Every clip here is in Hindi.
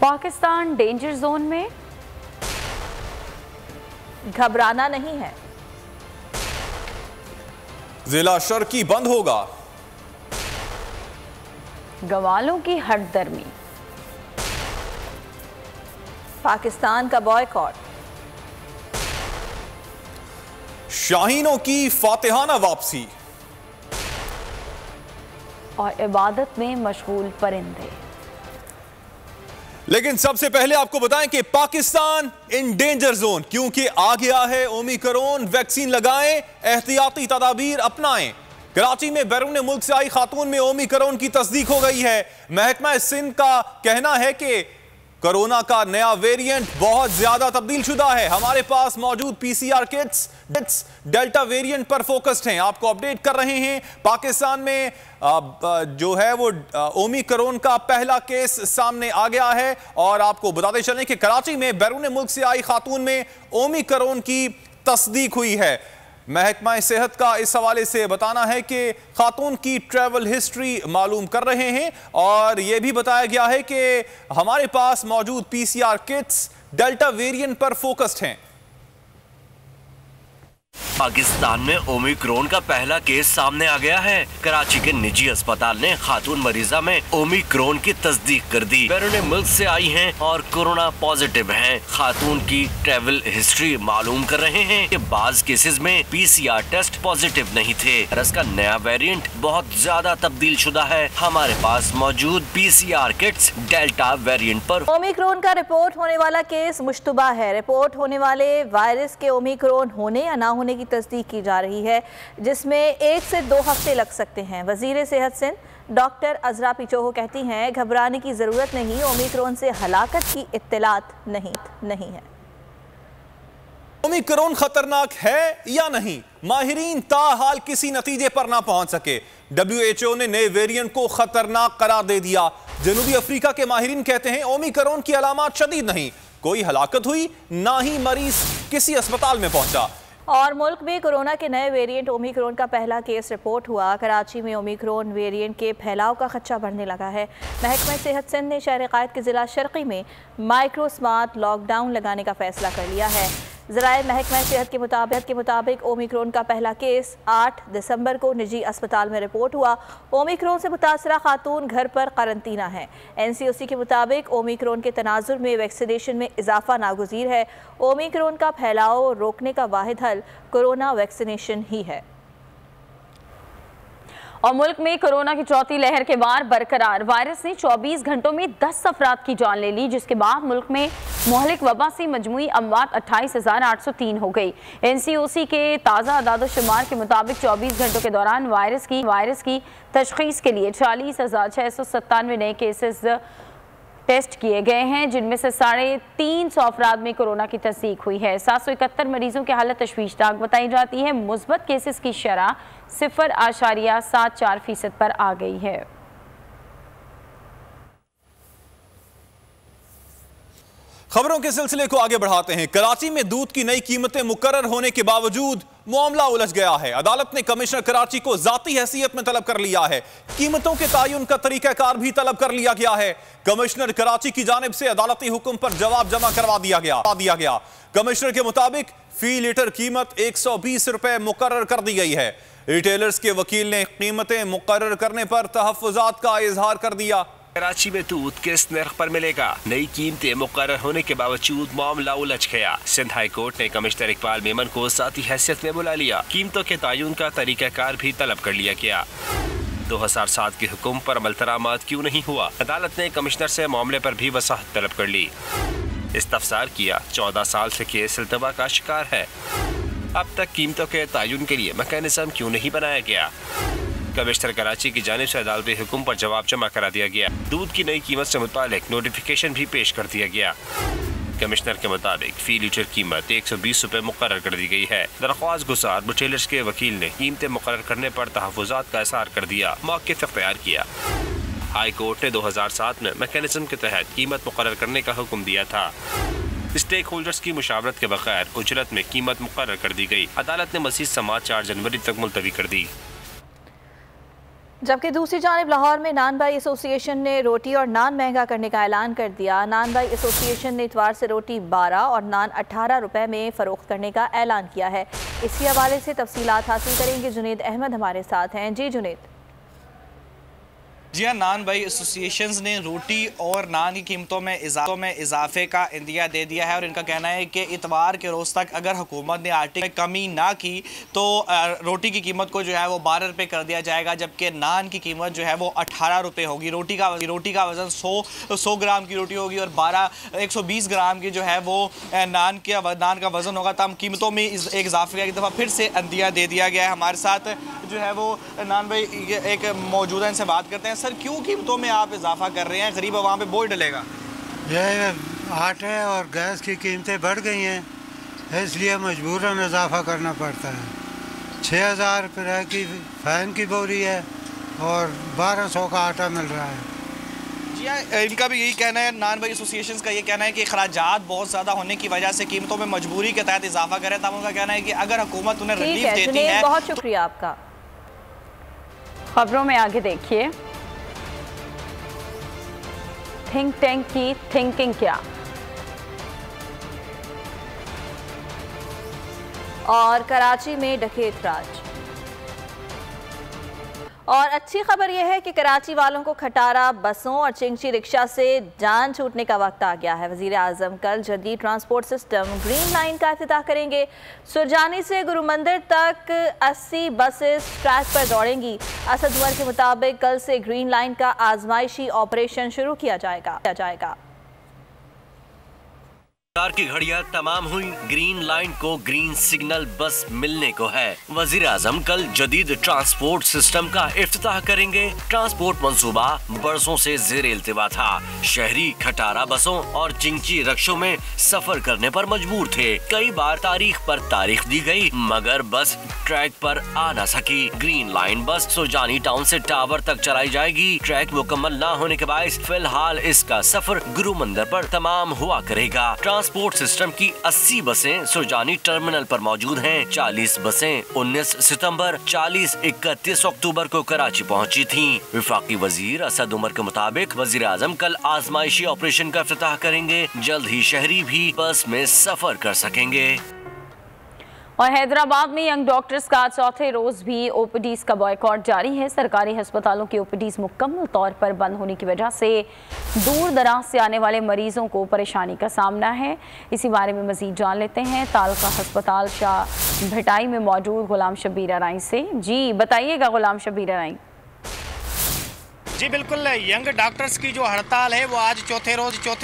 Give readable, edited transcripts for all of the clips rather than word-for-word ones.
पाकिस्तान डेंजर जोन में, घबराना नहीं है। जिला शर्की बंद होगा। गवालों की हटदर्मी। पाकिस्तान का बॉयकॉट। शाहीनों की फातिहाना वापसी और इबादत में मशगूल परिंदे। लेकिन सबसे पहले आपको बताएं कि पाकिस्तान इन डेंजर जोन, क्योंकि आ गया है ओमिक्रॉन। वैक्सीन लगाएं, एहतियाती तदाबीर अपनाएं। कराची में बैरून मुल्क से आई खातून में ओमिक्रॉन की तस्दीक हो गई है। महकमा सिंध का कहना है कि कोरोना का नया वेरिएंट बहुत ज्यादा तब्दील शुदा है। हमारे पास मौजूद पीसीआर किट्स डेल्टा वेरिएंट पर फोकस्ड हैं, आपको अपडेट कर रहे हैं। पाकिस्तान में जो है वो ओमिक्रॉन का पहला केस सामने आ गया है और आपको बताते चलें कि कराची में बैरून मुल्क से आई खातून में ओमिक्रॉन की तस्दीक हुई है। महकमा सेहत का इस हवाले से बताना है कि खातून की ट्रैवल हिस्ट्री मालूम कर रहे हैं और यह भी बताया गया है कि हमारे पास मौजूद पीसीआर किट्स डेल्टा वेरिएंट पर फोकस्ड हैं। पाकिस्तान में ओमिक्रॉन का पहला केस सामने आ गया है। कराची के निजी अस्पताल ने खातून मरीजा में ओमिक्रॉन की तस्दीक कर दी। बैरून मुल्क से आई हैं और कोरोना पॉजिटिव हैं। खातून की ट्रैवल हिस्ट्री मालूम कर रहे हैं कि बाज केसेस में पीसीआर टेस्ट पॉजिटिव नहीं थे। इसका नया वेरिएंट बहुत ज्यादा तब्दील शुदा है। हमारे पास मौजूद पीसीआर किट्स डेल्टा वेरिएंट पर ओमिक्रॉन का रिपोर्ट होने वाला केस मुश्तबा है। रिपोर्ट होने वाले वायरस के ओमिक्रॉन होने या ना होने की तस्दीक की जा रही है, जिसमें 1 से 2 हफ्ते लग सकते हैं। वजीर सेहत सिंध डॉक्टर अजरा पिचोहो कहती हैं घबराने की जरूरत नहीं, ओमिक्रॉन से हलाकत की इत्तलात नहीं है। ओमिक्रॉन खतरनाक है या नहीं, माहिरीन ताहाल किसी नतीजे पर ना पहुंच सके। WHO ने नए वेरिएंट को खतरनाक करार दे दिया। जनूबी अफ्रीका के माहिरीन कहते हैं ओमिक्रॉन की अलामत शदीद नहीं, कोई हलाकत हुई ना ही मरीज किसी अस्पताल में पहुंचा। और मुल्क में कोरोना के नए वेरिएंट ओमिक्रॉन का पहला केस रिपोर्ट हुआ। कराची में ओमिक्रॉन वेरिएंट के फैलाव का खदशा बढ़ने लगा है। महकमा सेहत सिंध ने शहर कायद के जिला शर्की में माइक्रो स्मार्ट लॉकडाउन लगाने का फैसला कर लिया है। ज़राए महकमा सेहत के मुताबिक ओमिक्रॉन का पहला केस 8 दिसंबर को निजी अस्पताल में रिपोर्ट हुआ। ओमिक्रॉन से मुतासरा खातून घर पर करंतना है। NCOC के मुताबिक ओमिक्रॉन के तनाजुर में वैक्सीनेशन में इजाफा नागुज़ीर है। ओमिक्रॉन का फैलाव रोकने का वाहिद हल कोरोना वैक्सीनेशन ही है। और मुल्क में कोरोना की चौथी लहर के बाद बरकरार। वायरस ने 24 घंटों में 10 अफराद की जान ले ली, जिसके बाद मुल्क में मोहलिक वबा से मजमूई अमवात 28,803 हो गई। NCOC के ताज़ा अदाद-ओ-शुमार के मुताबिक 24 घंटों के दौरान वायरस की तशखीस के लिए 40,697 नए केसेस टेस्ट किए गए हैं, जिनमें से 350 अफराद में कोरोना की तस्दीक हुई है। 771 मरीजों की हालत तशवीशनाक बताई जाती है। मुस्बत केसेस की शरह 0.74% पर आ गई है। खबरों के सिलसिले को आगे बढ़ाते हैं। कराची में दूध की नई कीमतें मुकर्रर होने के बावजूद मामला उलझ गया है। अदालत ने कमिश्नर कराची को जाती हैसियत में तलब कर लिया है। कीमतों के तायुन का तरीकाकार भी तलब कर लिया गया है। कमिश्नर कराची की जानिब से अदालती हुक्म पर जवाब जमा करवा दिया गया। कमिश्नर के मुताबिक फी लीटर कीमत 120 रुपए मुकर्रर कर दी गई है। रिटेलर्स के वकील ने कीमतें मुकर्रर करने पर तहफ्फुजात का इजहार कर दिया। कराची में दूध किस नर्ख पर मिलेगा, नई कीमतें मुकर्रर होने के बावजूद मामला उलझ गया। सिंध हाई कोर्ट ने कमिश्नर इकबाल मेमन को साथी हैसियत में बुला लिया। कीमतों के तायुन का तरीकाकार भी तलब कर लिया गया। 2007 के हुक्म पर अमल दरामद क्यों नहीं हुआ, अदालत ने कमिश्नर से मामले पर भी वसाहत तलब कर ली। इस्तफसार किया, 14 साल से केस इल्तवा का शिकार है। अब तक कीमतों के तायुन के लिए मैकेनिज्म क्यों नहीं बनाया गया। कमिश्नर कराची की जानिब से अदालती हुक्म पर जवाब जमा करा दिया गया। दूध की नई कीमत से मुतालिक नोटिफिकेशन भी पेश कर दिया गया। कमिश्नर के मुताबिक फी लीटर कीमत 120 रुपए मुकर्रर कर दी गई है। दरख्वास्त गुजार रिटेलर्स के वकील ने कीमतें मुकर्रर करने पर तहफ्फुजात का इज़हार कर दिया, मौक़िफ़ इख्तियार किया। हाई कोर्ट ने 2007 में मैकेनिज्म के तहत कीमत मुकर्रर करने का हुक्म दिया था। स्टेक होल्डर्स की मुशावरत के बगैर उजरत में कीमत मुकर्रर कर दी गई। अदालत ने मज़ीद समाअत 4 जनवरी तक मुलतवी कर दी। जबकि दूसरी जानिब लाहौर में नान भाई एसोसिएशन ने रोटी और नान महंगा करने का ऐलान कर दिया। नान भाई एसोसिएशन ने इतवार से रोटी 12 और नान 18 रुपए में फ़रोख्त करने का ऐलान किया है। इसी हवाले से तफसीलात हासिल करेंगे। जुनेद अहमद हमारे साथ हैं। जी जुनेद। जी हाँ, नान भाई एसोसिएशंस ने रोटी और नान की कीमतों में इजाफे का इंदिया दे दिया है और इनका कहना है कि इतवार के रोज़ तक अगर हुकूमत ने आटे में कमी ना की तो रोटी की कीमत को जो है वो 12 रुपये कर दिया जाएगा, जबकि नान की कीमत जो है वो 18 रुपये होगी। रोटी का वज़न 100 ग्राम की रोटी होगी और 120 ग्राम की जो है वो नान का वज़न होगा। तमाम कीमतों में एक इजाफे का एक दफ़ा फिर से इंदिया दे दिया गया है। हमारे साथ जो है वो नान भाई एक मौजूदा इनसे बात करते हैं। सर, क्यों कीमतों में आप इजाफा कर रहे हैं? गरीब वहाँ पे बोझ डलेगा। यह आटे और गैस की कीमतें बढ़ गई हैं, इसलिए मजबूरन इजाफा करना पड़ता है। 6000 रुपये की फ़ैन की बोरी है और 1200 का आटा मिल रहा है। जी हाँ, इनका भी यही कहना है। नान भाई एसोसिएशन का ये कहना है कि अखराजात बहुत ज़्यादा होने की वजह से कीमतों में मजबूरी के तहत इजाफा करें। तब उनका कहना है कि अगर हुकूमत उन्हें रिलीफ देती है। बहुत शुक्रिया आपका। खबरों में आगे देखिए, थिंक टैंक की थिंकिंग क्या? और कराची में डकैत राज। और अच्छी खबर यह है कि कराची वालों को खटारा बसों और चिंगची रिक्शा से जान छूटने का वक्त आ गया है। वज़ीर आज़म कल जदीद ट्रांसपोर्ट सिस्टम ग्रीन लाइन का इफ्तिताह करेंगे। सुरजानी से गुरु मंदिर तक 80 बसेस ट्रैक पर दौड़ेंगी। असद उमर के मुताबिक कल से ग्रीन लाइन का आजमाइशी ऑपरेशन शुरू किया जाएगा। सरकार की घड़ियां तमाम हुई, ग्रीन लाइन को ग्रीन सिग्नल बस मिलने को है। वजीर आजम कल जदीद ट्रांसपोर्ट सिस्टम का इफ्तिताह करेंगे। ट्रांसपोर्ट मंसूबा बरसों से जेर इल्तिवा था। शहरी खटारा बसों और चिंची रिक्शों में सफर करने पर मजबूर थे। कई बार तारीख पर तारीख दी गई मगर बस ट्रैक पर आ न सकी। ग्रीन लाइन बस सुरजानी टाउन से टावर तक चलाई जाएगी। ट्रैक मुकम्मल न होने के बायस फिलहाल इसका सफर गुरु मंदिर पर तमाम हुआ करेगा। ट्रांसपोर्ट सिस्टम की 80 बसें सुरजानी टर्मिनल पर मौजूद हैं। 40 बसें 19 सितंबर, 40 31 अक्टूबर को कराची पहुंची थीं। विफाकी वजीर असद उमर के मुताबिक वजीर आजम कल आजमाइशी ऑपरेशन का इफ्तिताह करेंगे। जल्द ही शहरी भी बस में सफर कर सकेंगे। और हैदराबाद में यंग डॉक्टर्स का चौथे रोज भी ओपीडीज का बॉयकॉट जारी है। सरकारी अस्पतालों की ओपीडीज मुकम्मल तौर पर बंद होने की वजह से दूर दराज से आने वाले मरीजों को परेशानी का सामना है। इसी बारे में मजीद जान लेते हैं तालका अस्पताल शाह भटाई में मौजूद गुलाम शबीर अराई से। जी बताइएगा गुलाम शबीर अराई। जी बिल्कुल, यंग डॉक्टर्स की जो हड़ताल है वो आज चौथे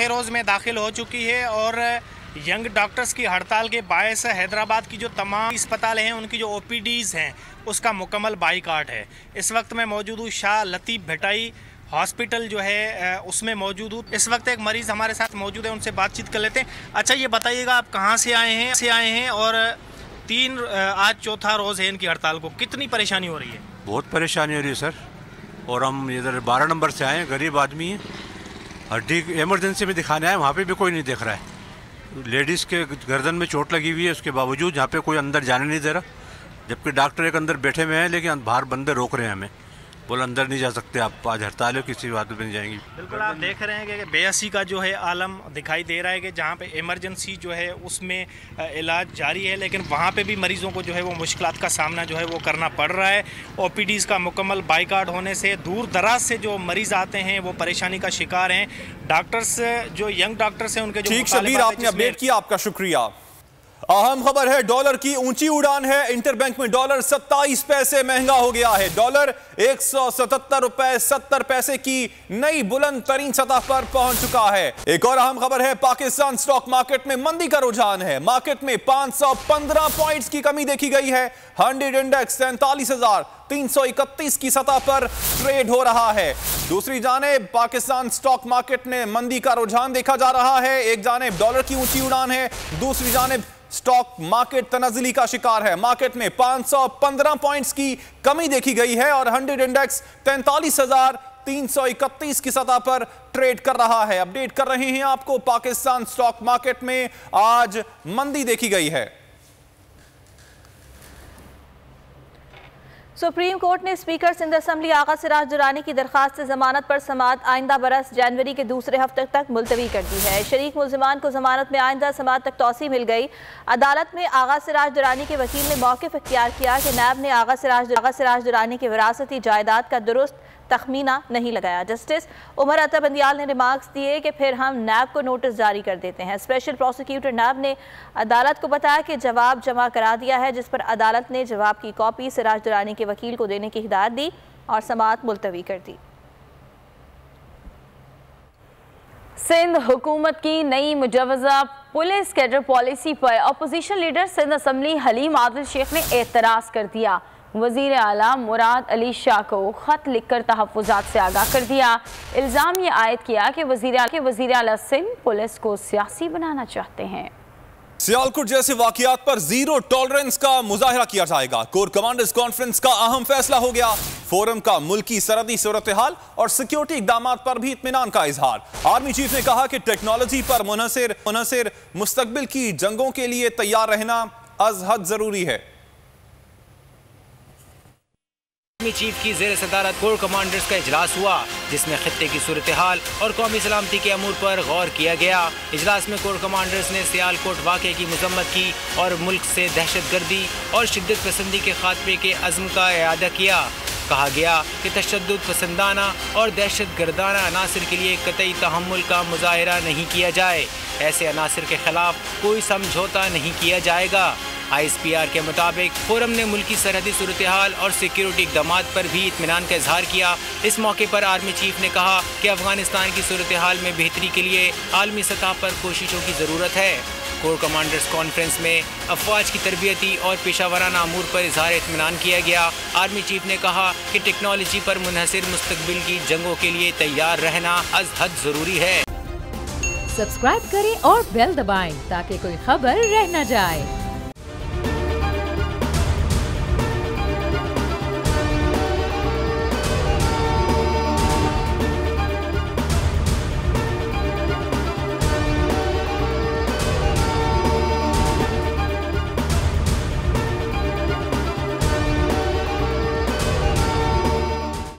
रोज में दाखिल हो चुकी है और यंग डॉक्टर्स की हड़ताल के बायस हैदराबाद की जो तमाम अस्पताल हैं उनकी जो ओपीडीज़ हैं उसका मुकम्मल बाइकाट है। इस वक्त मैं मौजूद हूँ शाह लतीफ़ भटाई हॉस्पिटल जो है उसमें मौजूद हूँ। इस वक्त एक मरीज़ हमारे साथ मौजूद है, उनसे बातचीत कर लेते हैं। अच्छा, ये बताइएगा आप कहाँ से आए हैं और आज चौथा रोज़ है इनकी हड़ताल को, कितनी परेशानी हो रही है? बहुत परेशानी हो रही है सर, और हम इधर 12 नंबर से आए हैं, गरीब आदमी हैं। हड्डी इमरजेंसी में दिखाने आए, वहाँ पे भी कोई नहीं देख रहा है। लेडीज़ के गर्दन में चोट लगी हुई है, उसके बावजूद यहाँ पे कोई अंदर जाने नहीं दे रहा, जबकि डॉक्टर एक अंदर बैठे हुए हैं लेकिन बाहर बंदे रोक रहे हैं हमें, बोला अंदर नहीं जा सकते आप, आज हड़ताल है, किसी बात पे नहीं जाएंगी। बिल्कुल, आप देख रहे हैं कि बेअसी का जो है आलम दिखाई दे रहा है कि जहाँ पे इमरजेंसी जो है उसमें इलाज जारी है लेकिन वहाँ पे भी मरीज़ों को जो है वो मुश्किलात का सामना जो है वो करना पड़ रहा है। ओपीडीज़ का मुकम्मल बाइकाट होने से दूर दराज से जो मरीज़ आते हैं वो परेशानी का शिकार हैं। डॉक्टर्स जो यंग डॉक्टर्स हैं उनके जो ठीक शबीर, आपने अपडेट किया, आपका शुक्रिया। अहम खबर है, डॉलर की ऊंची उड़ान है। इंटरबैंक में डॉलर 27 पैसे महंगा हो गया है। डॉलर 177 रुपए 70 पैसे की नई बुलंद तरीन सतह पर पहुंच चुका है। एक और अहम खबर है, पाकिस्तान स्टॉक मार्केट में मंदी का रुझान है। मार्केट में 515 पॉइंट्स की कमी देखी गई है। 100 इंडेक्स 43,331 की सतह पर ट्रेड हो रहा है। दूसरी जानिब पाकिस्तान स्टॉक मार्केट में मंदी का रुझान देखा जा रहा है। एक जानिब डॉलर की ऊंची उड़ान है, दूसरी जानिब स्टॉक मार्केट तनज़ुली का शिकार है। मार्केट में 515 पॉइंट्स की कमी देखी गई है और 100 इंडेक्स 43,331 की सतह पर ट्रेड कर रहा है। अपडेट कर रहे हैं आपको, पाकिस्तान स्टॉक मार्केट में आज मंदी देखी गई है। सुप्रीम कोर्ट ने स्पीकर सिंध असम्बली आगा सिराज दुरानी की दरखास्त से जमानत पर समाअत आइंदा बरस जनवरी के दूसरे हफ्ते तक मुलतवी कर दी है। शरीक मुलजिमान को जमानत में आइंदा समाअत तक तौसी मिल गई। अदालत में आगा सिराज दुरानी के वकील ने मौक़िफ़ इख्तियार किया कि नैब ने आगा सिराज दुरानी की विरासती जायदाद का दुरुस्त तखमीना नहीं लगाया। जस्टिस उमर अता बंदियाल ने रिमार्क्स दिए कि फिर हम नैब को नोटिस जारी कर देते हैं। स्पेशल प्रोसिक्यूटर नैब ने अदालत को बताया कि जवाब जमा करा दिया है, जिस पर अदालत ने जवाब की कॉपी सिराज दुरानी के वकील को देने की हिदायत दी और समाअत मुलतवी कर दी। सिंध हुकूमत की नई मुजवजा पुलिस कैडर पॉलिसी पर opposition leader Sindh assembly Haleem Adil Sheikh ने एतराज़ कर दिया। वज़ीर आला मुराद अली शाह को ख़त लिखकर तहफ़्फ़ुज़ात से आगाह कर दिया। इल्ज़ाम ये आयद किया कि वज़ीर आला सिंध पुलिस को सियासी बनाना चाहते हैं। सियालकोट जैसे वाक़ियात पर जीरो टॉलरेंस का मुजाहिरा किया जाएगा। कोर कमांडर्स कॉन्फ्रेंस का अहम फैसला हो गया। फोरम का मुल्की सरहदी सूरत हाल और सिक्योरिटी इक़दाम पर भी इत्मीनान का इजहार। आर्मी चीफ ने कहा कि टेक्नोलॉजी पर मुनहसिर मुस्तकबिल की जंगों के लिए तैयार रहना अज़ हद जरूरी है। आर्मी चीफ की ज़ेर सदारत कोर कमांडर्स का इजलास हुआ, जिसमें खित्ते की सूरत हाल और कौमी सलामती के अमूर पर गौर किया गया। इजलास में कोर कमांडर्स ने सियालकोट वाक़े की मजम्मत की और मुल्क से दहशत गर्दी और शिद्दत पसंदी के खात्मे के अज़्म का इआदा किया। कहा गया कि तशद्दुद पसंदाना और दहशत गर्दाना अनासर के लिए कतई तहम्मुल का मुजाहिरा नहीं किया जाए। ऐसे अनासर के खिलाफ कोई समझौता नहीं किया जाएगा। ISPR के मुताबिक फोरम ने मुल्की सरहदी सूरत हाल और सिक्योरिटी इक़दाम पर भी इत्मीनान का इजहार किया। इस मौके पर आर्मी चीफ ने कहा कि अफगानिस्तान की सूरत हाल में बेहतरी के लिए आलमी सतह पर कोशिशों की ज़रूरत है। कोर कमांडर्स कॉन्फ्रेंस में अफवाज की तरबियती और पेशावराना अमूर पर इजहार इत्मीनान किया गया। आर्मी चीफ ने कहा कि टेक्नोलॉजी पर मुनहसिर मुस्तकबिल की जंगों के लिए तैयार रहना अज़ हद ज़रूरी है। सब्सक्राइब करें और बेल दबाएं ताकि कोई खबर रह न जाए।